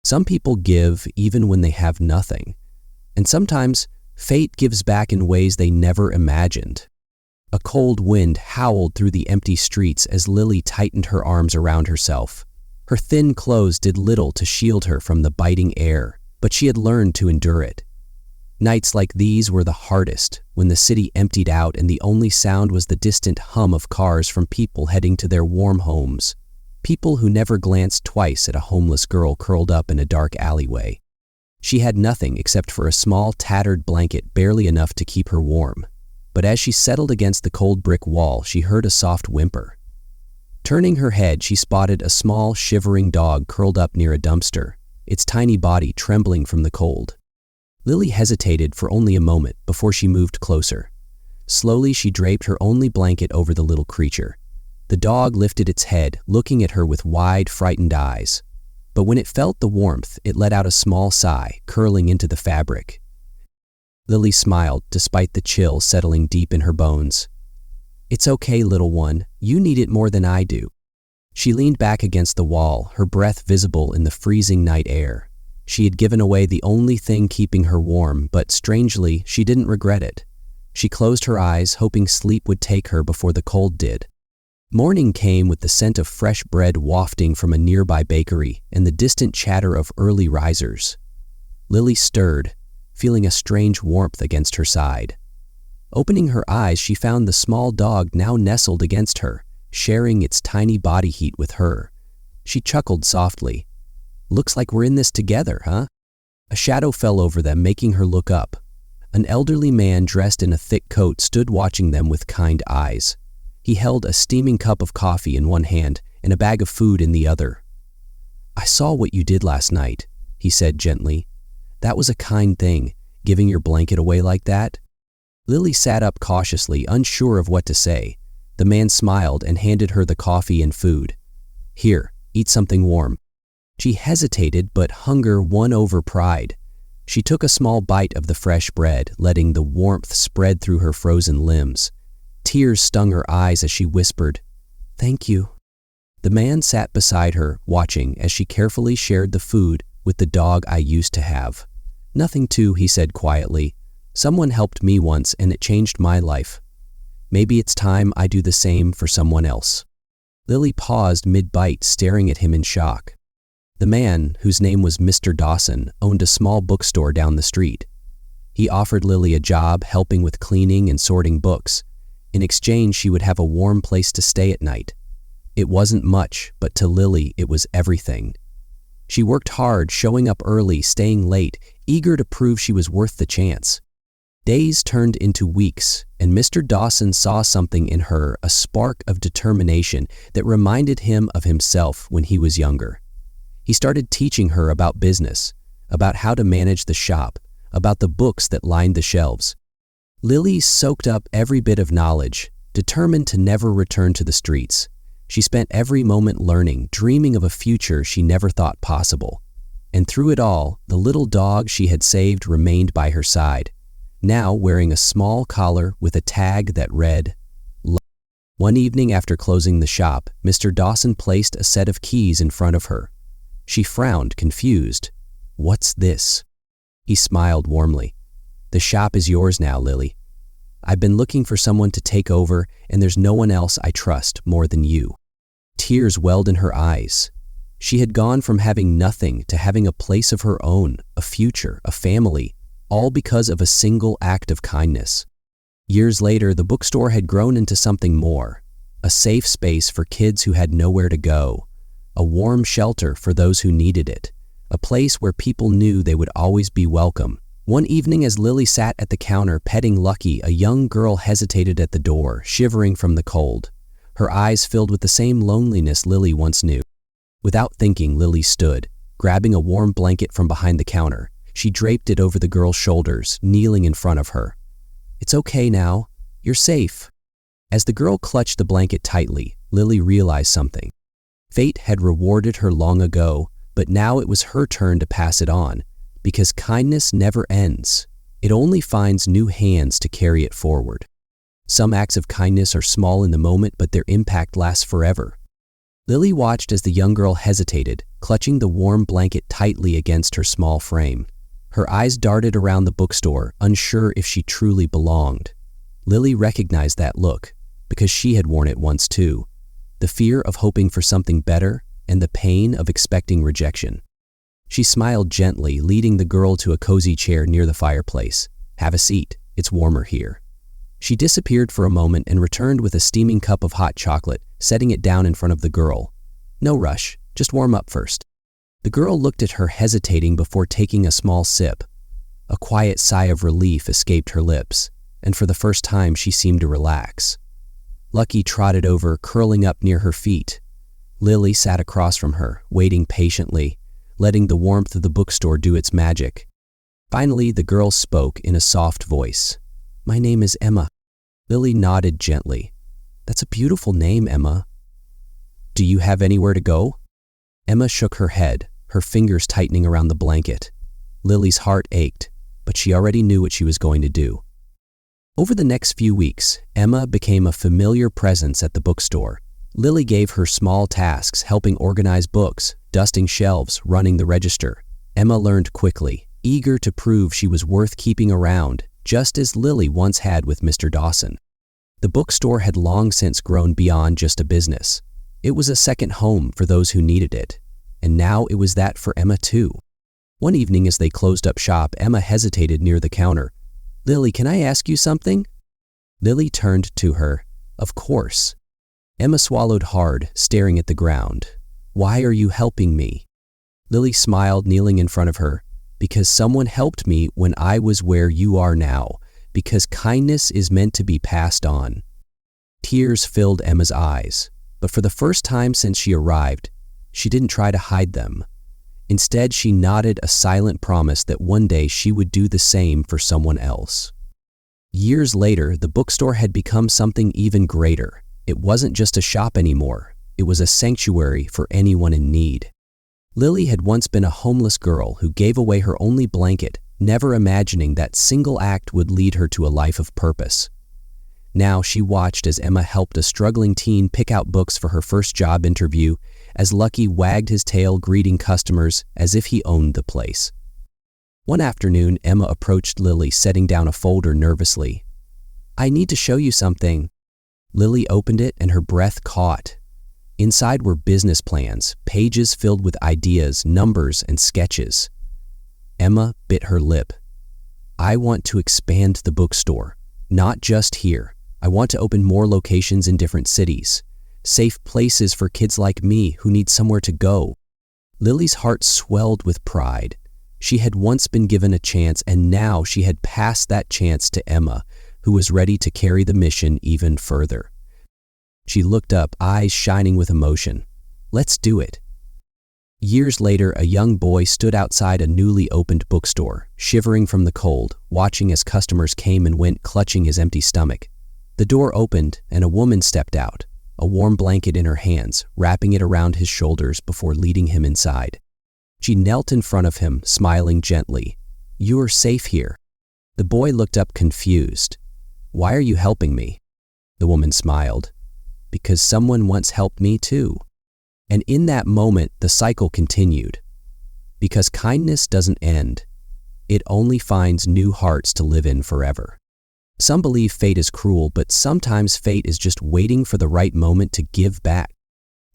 Some people give even when they have nothing, and sometimes fate gives back in ways they never imagined. A cold wind howled through the empty streets as Lily tightened her arms around herself. Her thin clothes did little to shield her from the biting air, but she had learned to endure it. Nights like these were the hardest, when the city emptied out and the only sound was the distant hum of cars from people heading to their warm homes. People who never glanced twice at a homeless girl curled up in a dark alleyway. She had nothing except for a small, tattered blanket, barely enough to keep her warm. But as she settled against the cold brick wall, she heard a soft whimper. Turning her head, she spotted a small, shivering dog curled up near a dumpster, its tiny body trembling from the cold. Lily hesitated for only a moment before she moved closer. Slowly, she draped her only blanket over the little creature. The dog lifted its head, looking at her with wide, frightened eyes. But when it felt the warmth, it let out a small sigh, curling into the fabric. Lily smiled, despite the chill settling deep in her bones. "It's okay, little one. You need it more than I do." She leaned back against the wall, her breath visible in the freezing night air. She had given away the only thing keeping her warm, but strangely, she didn't regret it. She closed her eyes, hoping sleep would take her before the cold did. Morning came with the scent of fresh bread wafting from a nearby bakery and the distant chatter of early risers. Lily stirred, feeling a strange warmth against her side. Opening her eyes, she found the small dog now nestled against her, sharing its tiny body heat with her. She chuckled softly. "Looks like we're in this together, huh?" A shadow fell over them, making her look up. An elderly man dressed in a thick coat stood watching them with kind eyes. He held a steaming cup of coffee in one hand and a bag of food in the other. "I saw what you did last night," he said gently. "That was a kind thing, giving your blanket away like that." Lily sat up cautiously, unsure of what to say. The man smiled and handed her the coffee and food. "Here, eat something warm." She hesitated, but hunger won over pride. She took a small bite of the fresh bread, letting the warmth spread through her frozen limbs. Tears stung her eyes as she whispered, "Thank you." The man sat beside her, watching as she carefully shared the food with the dog I used to have. "Nothing to," he said quietly. "Someone helped me once and it changed my life. Maybe it's time I do the same for someone else." Lily paused mid-bite, staring at him in shock. The man, whose name was Mr. Dawson, owned a small bookstore down the street. He offered Lily a job helping with cleaning and sorting books. In exchange, she would have a warm place to stay at night. It wasn't much, but to Lily, it was everything. She worked hard, showing up early, staying late, eager to prove she was worth the chance. Days turned into weeks, and Mr. Dawson saw something in her, a spark of determination that reminded him of himself when he was younger. He started teaching her about business, about how to manage the shop, about the books that lined the shelves. Lily soaked up every bit of knowledge, determined to never return to the streets. She spent every moment learning, dreaming of a future she never thought possible. And through it all, the little dog she had saved remained by her side, now wearing a small collar with a tag that read, "Love." One evening after closing the shop, Mr. Dawson placed a set of keys in front of her. She frowned, confused. "What's this?" He smiled warmly. "The shop is yours now, Lily. I've been looking for someone to take over, and there's no one else I trust more than you." Tears welled in her eyes. She had gone from having nothing to having a place of her own, a future, a family, all because of a single act of kindness. Years later, the bookstore had grown into something more, a safe space for kids who had nowhere to go, a warm shelter for those who needed it, a place where people knew they would always be welcome. One evening, as Lily sat at the counter petting Lucky, a young girl hesitated at the door, shivering from the cold. Her eyes filled with the same loneliness Lily once knew. Without thinking, Lily stood, grabbing a warm blanket from behind the counter. She draped it over the girl's shoulders, kneeling in front of her. "It's okay now. You're safe." As the girl clutched the blanket tightly, Lily realized something. Fate had rewarded her long ago, but now it was her turn to pass it on. Because kindness never ends. It only finds new hands to carry it forward. Some acts of kindness are small in the moment, but their impact lasts forever. Lily watched as the young girl hesitated, clutching the warm blanket tightly against her small frame. Her eyes darted around the bookstore, unsure if she truly belonged. Lily recognized that look, because she had worn it once too. The fear of hoping for something better and the pain of expecting rejection. She smiled gently, leading the girl to a cozy chair near the fireplace. "Have a seat, it's warmer here." She disappeared for a moment and returned with a steaming cup of hot chocolate, setting it down in front of the girl. "No rush, just warm up first." The girl looked at her, hesitating before taking a small sip. A quiet sigh of relief escaped her lips, and for the first time she seemed to relax. Lucky trotted over, curling up near her feet. Lily sat across from her, waiting patiently, letting the warmth of the bookstore do its magic. Finally, the girl spoke in a soft voice. "My name is Emma." Lily nodded gently. "That's a beautiful name, Emma." "Do you have anywhere to go?" Emma shook her head, her fingers tightening around the blanket. Lily's heart ached, but she already knew what she was going to do. Over the next few weeks, Emma became a familiar presence at the bookstore. Lily gave her small tasks, helping organize books, dusting shelves, running the register. Emma learned quickly, eager to prove she was worth keeping around, just as Lily once had with Mr. Dawson. The bookstore had long since grown beyond just a business. It was a second home for those who needed it, and now it was that for Emma too. One evening as they closed up shop, Emma hesitated near the counter. "Lily, can I ask you something?" Lily turned to her. "Of course." Emma swallowed hard, staring at the ground. "Why are you helping me?" Lily smiled, kneeling in front of her. "Because someone helped me when I was where you are now, because kindness is meant to be passed on." Tears filled Emma's eyes, but for the first time since she arrived, she didn't try to hide them. Instead, she nodded a silent promise that one day she would do the same for someone else. Years later, the bookstore had become something even greater. It wasn't just a shop anymore. It was a sanctuary for anyone in need. Lily had once been a homeless girl who gave away her only blanket, never imagining that single act would lead her to a life of purpose. Now she watched as Emma helped a struggling teen pick out books for her first job interview, as Lucky wagged his tail greeting customers as if he owned the place. One afternoon, Emma approached Lily, setting down a folder nervously. "I need to show you something." Lily opened it and her breath caught. Inside were business plans, pages filled with ideas, numbers, and sketches. Emma bit her lip. "I want to expand the bookstore, not just here. I want to open more locations in different cities, safe places for kids like me who need somewhere to go." Lily's heart swelled with pride. She had once been given a chance, and now she had passed that chance to Emma, who was ready to carry the mission even further. She looked up, eyes shining with emotion. "Let's do it." Years later, a young boy stood outside a newly opened bookstore, shivering from the cold, watching as customers came and went, clutching his empty stomach. The door opened and a woman stepped out, a warm blanket in her hands, wrapping it around his shoulders before leading him inside. She knelt in front of him, smiling gently. "You are safe here." The boy looked up confused. "Why are you helping me?" The woman smiled. "Because someone once helped me too." And in that moment, the cycle continued. Because kindness doesn't end. It only finds new hearts to live in forever. Some believe fate is cruel, but sometimes fate is just waiting for the right moment to give back.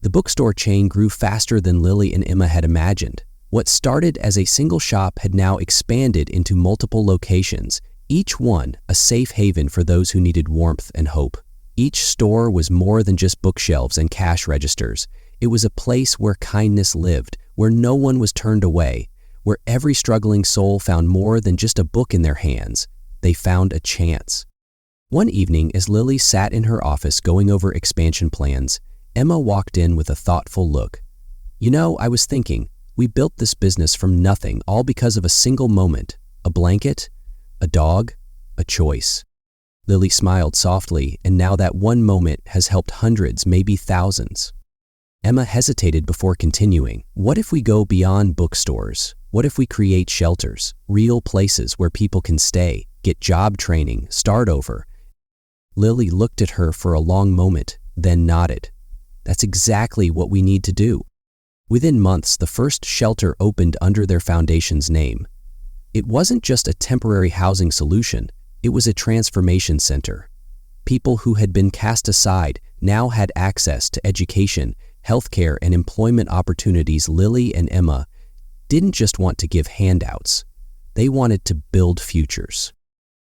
The bookstore chain grew faster than Lily and Emma had imagined. What started as a single shop had now expanded into multiple locations, each one a safe haven for those who needed warmth and hope. Each store was more than just bookshelves and cash registers. It was a place where kindness lived, where no one was turned away, where every struggling soul found more than just a book in their hands. They found a chance. One evening, as Lily sat in her office going over expansion plans, Emma walked in with a thoughtful look. "You know, I was thinking, we built this business from nothing, all because of a single moment. A blanket, a dog, a choice." Lily smiled softly, and now that one moment has helped hundreds, maybe thousands. Emma hesitated before continuing. "What if we go beyond bookstores? What if we create shelters, real places where people can stay, get job training, start over?" Lily looked at her for a long moment, then nodded. That's exactly what we need to do. Within months, the first shelter opened under their foundation's name. It wasn't just a temporary housing solution, it was a transformation center. People who had been cast aside now had access to education, healthcare, and employment opportunities. Lily and Emma didn't just want to give handouts, they wanted to build futures.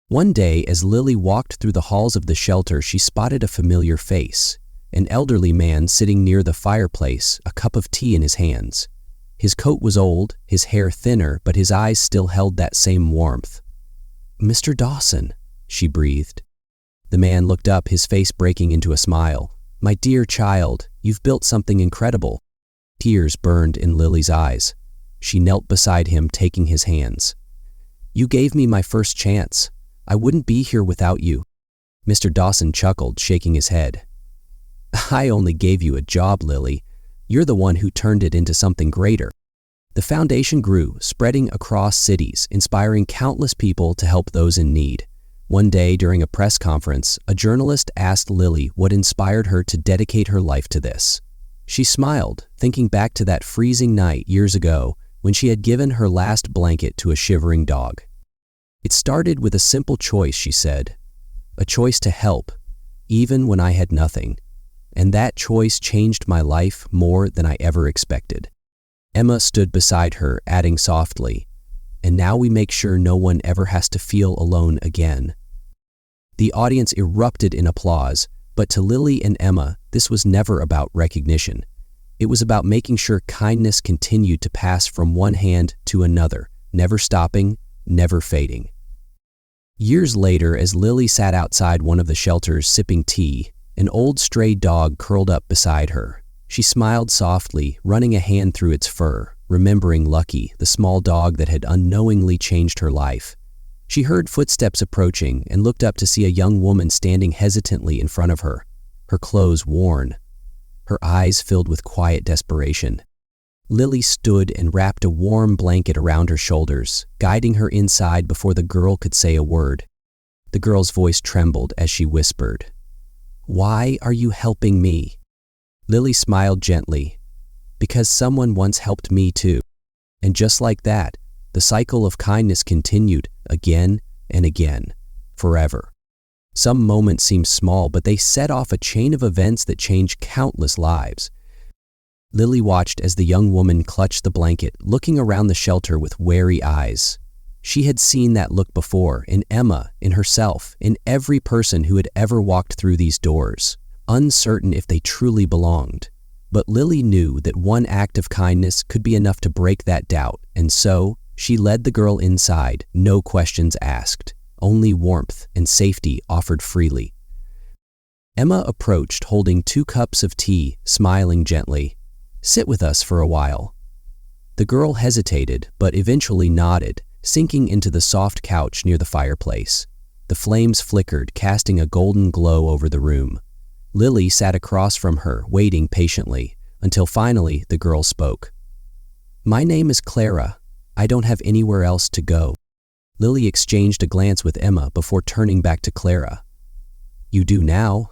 One day, as Lily walked through the halls of the shelter, she spotted a familiar face. An elderly man sitting near the fireplace, a cup of tea in his hands. His coat was old, his hair thinner, but his eyes still held that same warmth. "Mr. Dawson," she breathed. The man looked up, his face breaking into a smile. "My dear child, you've built something incredible." Tears burned in Lily's eyes. She knelt beside him, taking his hands. "You gave me my first chance. I wouldn't be here without you." Mr. Dawson chuckled, shaking his head. "I only gave you a job, Lily. You're the one who turned it into something greater." The foundation grew, spreading across cities, inspiring countless people to help those in need. One day during a press conference, a journalist asked Lily what inspired her to dedicate her life to this. She smiled, thinking back to that freezing night years ago when she had given her last blanket to a shivering dog. "It started with a simple choice," she said. "A choice to help, even when I had nothing. And that choice changed my life more than I ever expected." Emma stood beside her, adding softly, "And now we make sure no one ever has to feel alone again." The audience erupted in applause, but to Lily and Emma, this was never about recognition. It was about making sure kindness continued to pass from one hand to another, never stopping, never fading. Years later, as Lily sat outside one of the shelters sipping tea, an old stray dog curled up beside her. She smiled softly, running a hand through its fur, remembering Lucky, the small dog that had unknowingly changed her life. She heard footsteps approaching and looked up to see a young woman standing hesitantly in front of her, her clothes worn, her eyes filled with quiet desperation. Lily stood and wrapped a warm blanket around her shoulders, guiding her inside before the girl could say a word. The girl's voice trembled as she whispered, "Why are you helping me?" Lily smiled gently, "Because someone once helped me too." And just like that, the cycle of kindness continued again and again, forever. Some moments seem small, but they set off a chain of events that changed countless lives. Lily watched as the young woman clutched the blanket, looking around the shelter with wary eyes. She had seen that look before, in Emma, in herself, in every person who had ever walked through these doors, uncertain if they truly belonged. But Lily knew that one act of kindness could be enough to break that doubt, and so she led the girl inside, no questions asked, only warmth and safety offered freely. Emma approached, holding 2 cups of tea, smiling gently. "Sit with us for a while." The girl hesitated, but eventually nodded, sinking into the soft couch near the fireplace. The flames flickered, casting a golden glow over the room. Lily sat across from her, waiting patiently, until finally the girl spoke. "My name is Clara. I don't have anywhere else to go." Lily exchanged a glance with Emma before turning back to Clara. "You do now."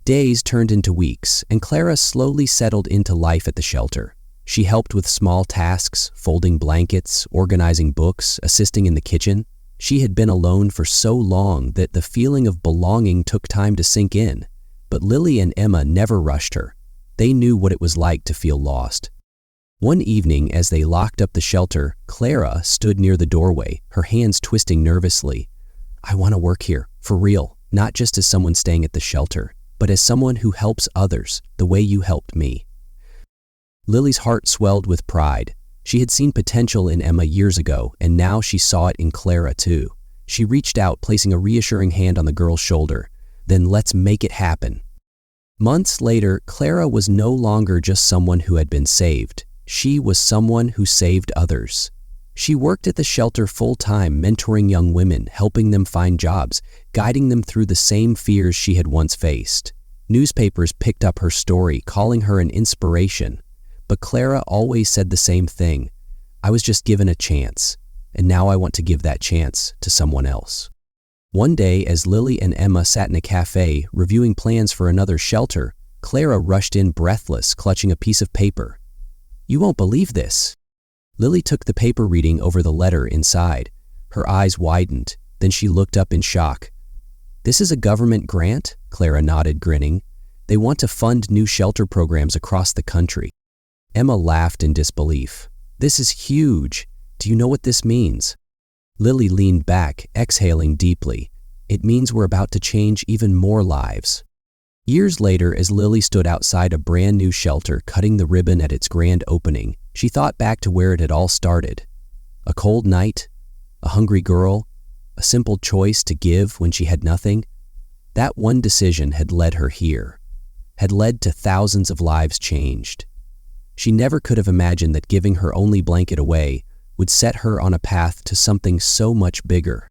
Days turned into weeks, and Clara slowly settled into life at the shelter. She helped with small tasks, folding blankets, organizing books, assisting in the kitchen. She had been alone for so long that the feeling of belonging took time to sink in. But Lily and Emma never rushed her. They knew what it was like to feel lost. One evening, as they locked up the shelter, Clara stood near the doorway, her hands twisting nervously. "I want to work here, for real, not just as someone staying at the shelter, but as someone who helps others the way you helped me." Lily's heart swelled with pride. She had seen potential in Emma years ago, and now she saw it in Clara too. She reached out, placing a reassuring hand on the girl's shoulder. "Then let's make it happen." Months later, Clara was no longer just someone who had been saved. She was someone who saved others. She worked at the shelter full-time, mentoring young women, helping them find jobs, guiding them through the same fears she had once faced. Newspapers picked up her story, calling her an inspiration. But Clara always said the same thing. "I was just given a chance, and now I want to give that chance to someone else." One day, as Lily and Emma sat in a cafe reviewing plans for another shelter, Clara rushed in breathless, clutching a piece of paper. "You won't believe this." Lily took the paper, reading over the letter inside. Her eyes widened, then she looked up in shock. "This is a government grant?" Clara nodded, grinning. "They want to fund new shelter programs across the country." Emma laughed in disbelief. "This is huge. Do you know what this means?" Lily leaned back, exhaling deeply. "It means we're about to change even more lives." Years later, as Lily stood outside a brand new shelter, cutting the ribbon at its grand opening, she thought back to where it had all started. A cold night, a hungry girl, a simple choice to give when she had nothing. That one decision had led her here, had led to thousands of lives changed. She never could have imagined that giving her only blanket away would set her on a path to something so much bigger.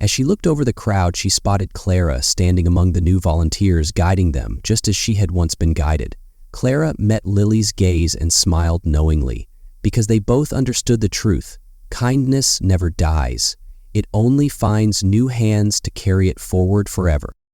As she looked over the crowd, she spotted Clara standing among the new volunteers, guiding them just as she had once been guided. Clara met Lily's gaze and smiled knowingly, because they both understood the truth. Kindness never dies. It only finds new hands to carry it forward forever.